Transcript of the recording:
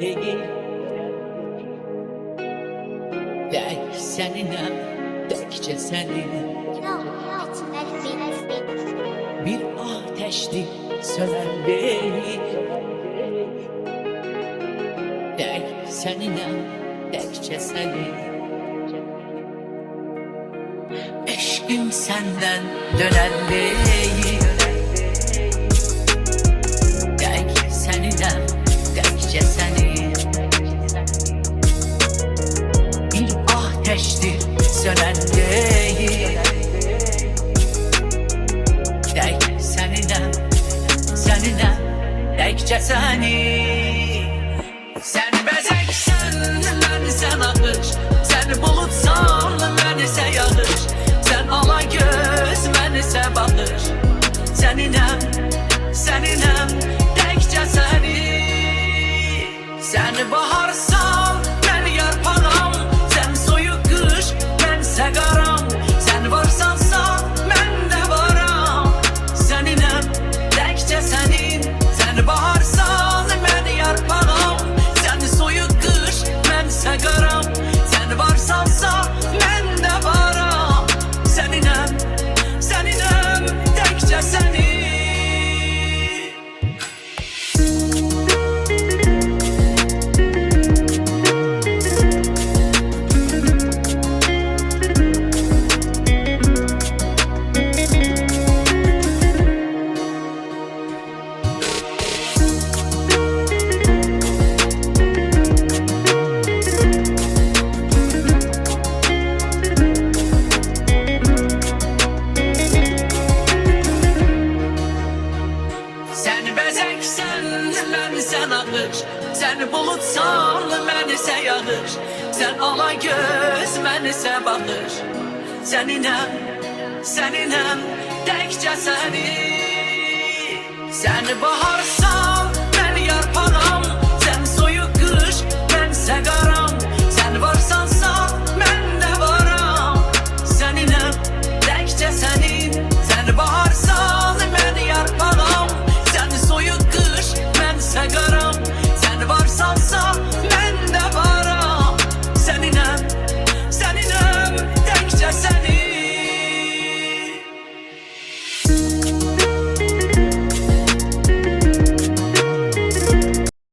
değil. Tek seninle, tekçe senin. Bir ateşli sönen değil. Tek seninle, tekçe senin. Eşkim senden dönen değil. Tek seninle, tekçe senin. Bir ateşli sönen değil. Tek seninle, tekçe senin. Sen bezeksen, bense nakış. Sen bulutsan, bense yağış. Sen ala göz, bense bakış. Seninem, tekçe senin. Sen baharsan, ben yarpağım. Sen soyuq kış, bense qaram. Sen varsansa, ben de varam. Seninem, tekçe senin. Sen baharsan, ben yarpağım. Sen soyuq kış, bense qaram. Sen varsansa, ben de varam. Seninem, tekçe senin. Sen bezeksen, bense nakış. Sen bulutsan, bense yağış. Sen ala göz, bense bakış. Seninem, tekçe senin. Sen baharsan,